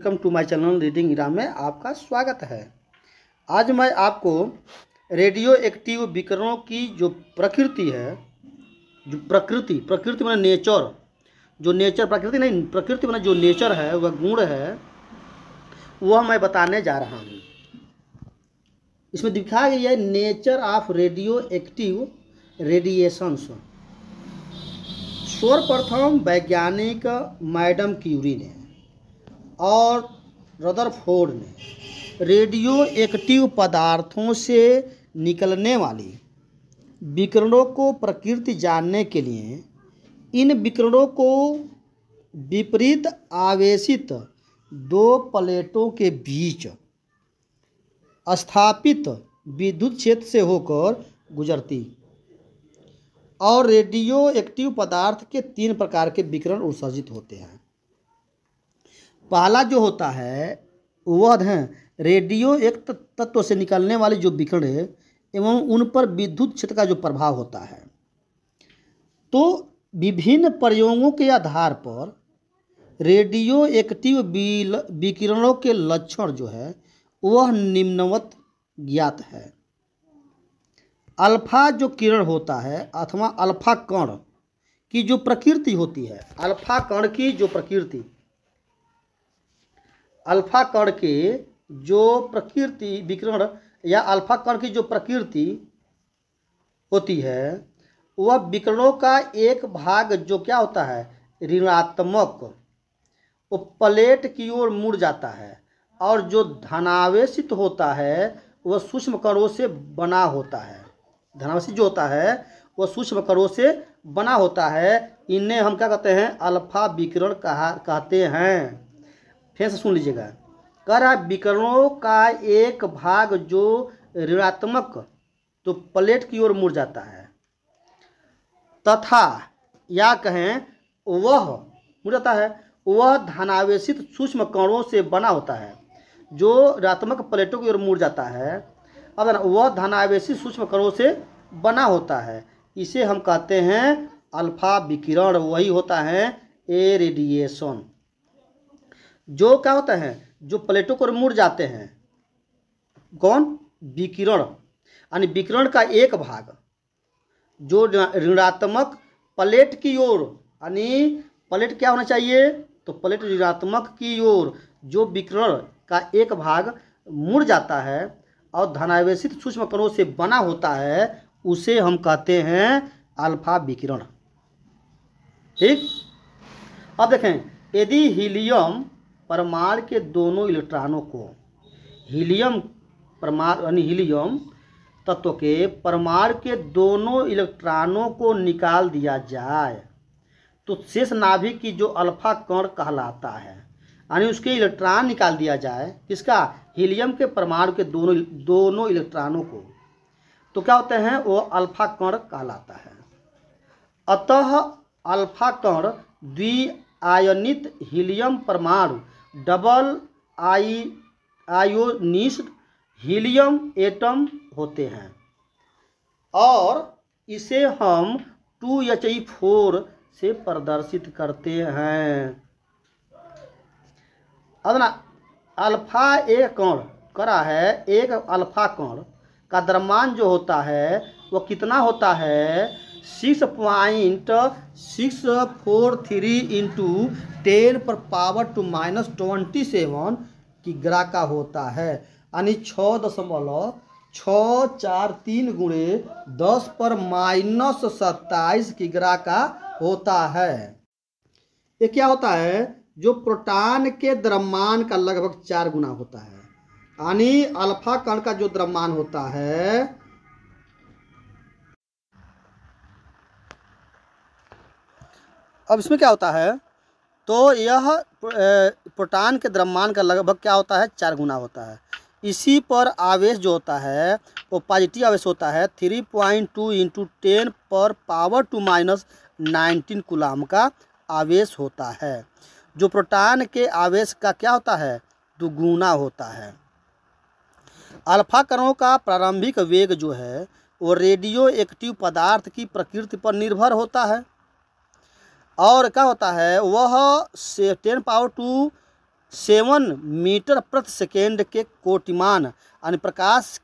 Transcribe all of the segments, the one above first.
Welcome to my channel Reading Era में आपका स्वागत है। आज मैं आपको रेडियो एक्टिव विकिरणों की जो प्रकृति है, जो प्रकृति माने नेचर, जो नेचर प्रकृति नहीं, प्रकृति माने जो नेचर है, वह गुण है, वह मैं बताने जा रहा हूँ। इसमें दिखाया गया है nature of radio active radiations. सर्वप्रथम वैज्ञानिक मैडम क्यूरी ने और रदरफोर्ड ने रेडियो एक्टिव पदार्थों से निकलने वाली विकिरणों को प्रकृति जानने के लिए इन विकिरणों को विपरीत आवेशित दो प्लेटों के बीच स्थापित विद्युत क्षेत्र से होकर गुजरती और रेडियो एक्टिव पदार्थ के 3 प्रकार के विकिरण उत्सर्जित होते हैं। पहला जो होता है वह है रेडियो एक तत्व से निकलने वाली जो विकिरण है एवं उन पर विद्युत क्षेत्र का जो प्रभाव होता है। तो विभिन्न प्रयोगों के आधार पर रेडियो एक्टिव विकिरणों के लक्षण जो है वह निम्नवत ज्ञात है। अल्फा जो किरण होता है अथवा अल्फा कण की जो प्रकृति होती है, अल्फा कण की जो प्रकृति, अल्फा कण के जो प्रकृति विकिरण या अल्फा कण की जो प्रकृति होती है वह विकिरणों का एक भाग जो क्या होता है ऋणात्मक, वो प्लेट की ओर मुड़ जाता है और जो धनावेशित होता है वह सूक्ष्म कणों से बना होता है। धनावेशित जो होता है वह सूक्ष्म कणों से बना होता है। इन्हें हम क्या कहते हैं अल्फा विकिरण कहते हैं। फिर से सुन लीजिएगा, कह रहा है विकिरणों का एक भाग जो ऋणात्मक तो प्लेट की ओर मुड़ जाता है तथा या कहें वह मुड़ जाता है, वह धनावेशित सूक्ष्म कणों से बना होता है। जो ऋणात्मक प्लेटों की ओर मुड़ जाता है अब वह धनावेशित सूक्ष्म कणों से बना होता है। इसे हम कहते हैं अल्फा विकिरण। वही होता है ए रेडिएशन। जो क्या होता है जो प्लेटों को मुड़ जाते हैं, कौन विकिरण, यानी विकिरण का एक भाग जो ऋणात्मक प्लेट की ओर, यानी प्लेट क्या होना चाहिए तो प्लेट ऋणात्मक की ओर जो विकिरण का एक भाग मुड़ जाता है और धनावेशित सूक्ष्म कणों से बना होता है, उसे हम कहते हैं अल्फा विकिरण। ठीक। अब देखें, यदि हीलियम परमाणु के दोनों इलेक्ट्रॉनों को, हीलियम परमाणु यानी हीलियम तत्व के परमाणु के दोनों इलेक्ट्रॉनों को निकाल दिया जाए तो शेष नाभिक की जो अल्फा कण कहलाता है, यानी उसके इलेक्ट्रॉन निकाल दिया जाए, किसका हीलियम के परमाणु के दोनों इलेक्ट्रॉनों को, तो क्या होते हैं वो अल्फा कण कहलाता है। अतः अल्फा कण द्विआयनित हीलियम परमाणु डबल आयोनिस्ड हीलियम एटम होते हैं और इसे हम 2He4 से प्रदर्शित करते हैं। अब ना अल्फा एक कण करा है, एक अल्फा कण का द्रव्यमान जो होता है वो कितना होता है 6.643 इंटू 10⁻⁻27 की ग्रा का होता है, यानी 6.643 गुणे 10⁻⁻27 की ग्रा का होता है। ये क्या होता है जो प्रोटॉन के द्रव्यमान का लगभग 4 गुना होता है, यानी अल्फा कण का जो द्रव्यमान होता है अब इसमें क्या होता है तो यह प्रोटॉन के द्रव्यमान का लगभग क्या होता है 4 गुना होता है। इसी पर आवेश जो होता है वो पॉजिटिव आवेश होता है 3.2 इंटू 10⁻⁻19 कूलम का आवेश होता है, जो प्रोटॉन के आवेश का क्या होता है दुगुना होता है। अल्फा कणों का प्रारंभिक वेग जो है वो रेडियो एक्टिव पदार्थ की प्रकृति पर निर्भर होता है और क्या होता है वह 10⁻⁻2 7 मीटर प्रति सेकेंड के कोटिमान यानी प्रकाश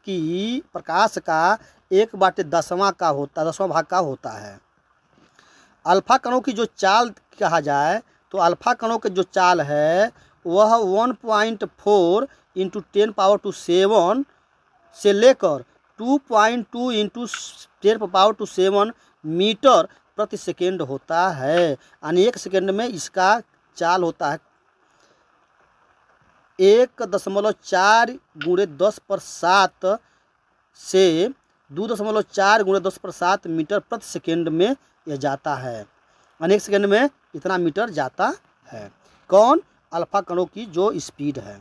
का 1/10वां का होता 10वां भाग का होता है। अल्फा कणों की जो चाल कहा जाए तो अल्फा कणों की जो चाल है वह 1.4 × 10⁻⁷ से लेकर 2.2 × 10⁻⁷ मीटर प्रति सेकेंड होता है। यानी 1 सेकेंड में इसका चाल होता है 1.4 × 10⁻⁷ से 2.4 × 10⁻⁷ मीटर प्रति सेकेंड में यह जाता है। यानी 1 सेकेंड में इतना मीटर जाता है। कौन? अल्फा कणों की जो स्पीड है।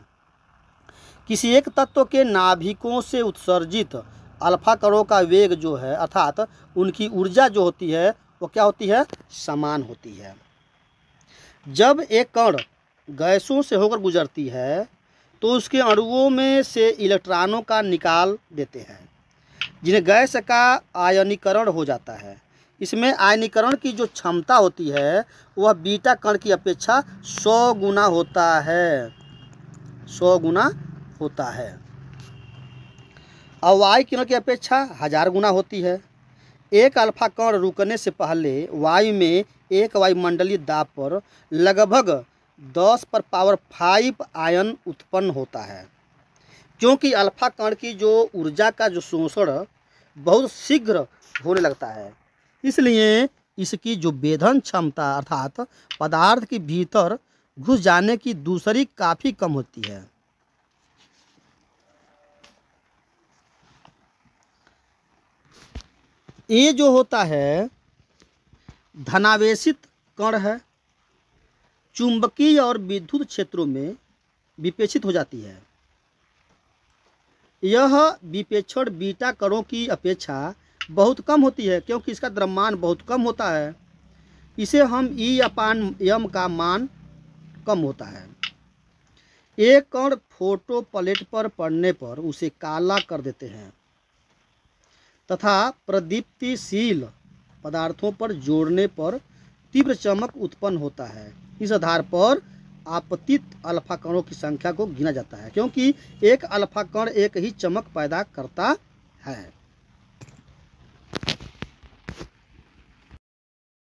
किसी एक तत्व के नाभिकों से उत्सर्जित अल्फा कणों का वेग जो है अर्थात उनकी ऊर्जा जो होती है वो क्या होती है? समान होती है। जब एक कण गैसों से होकर गुजरती है तो उसके अणुओं में से इलेक्ट्रॉनों का निकाल देते हैं जिन्हें गैस का आयनीकरण हो जाता है। इसमें आयनीकरण की जो क्षमता होती है वह बीटा कण की अपेक्षा 100 गुना होता है 100 गुना होता है और वायु किरण की अपेक्षा 1000 गुना होती है। एक अल्फा कण रुकने से पहले वायु में एक वायुमंडलीय दाब पर लगभग 10⁵ आयन उत्पन्न होता है। क्योंकि अल्फा कण की जो ऊर्जा का जो शोषण बहुत शीघ्र होने लगता है इसलिए इसकी जो वेधन क्षमता अर्थात पदार्थ के भीतर घुस जाने की दूसरी काफ़ी कम होती है। ये जो होता है धनावेशित कण है चुंबकीय और विद्युत क्षेत्रों में विपेक्षित हो जाती है। यह विपेक्षण बीटा कणों की अपेक्षा बहुत कम होती है क्योंकि इसका द्रव्यमान बहुत कम होता है। इसे हम E/m का मान कम होता है। एक कण फोटो प्लेट पर पड़ने पर उसे काला कर देते हैं तथा प्रदीप्तिशील पदार्थों पर जोड़ने पर तीव्र चमक उत्पन्न होता है। इस आधार पर आपतित अल्फा कणों की संख्या को गिना जाता है क्योंकि एक अल्फा कण एक ही चमक पैदा करता है।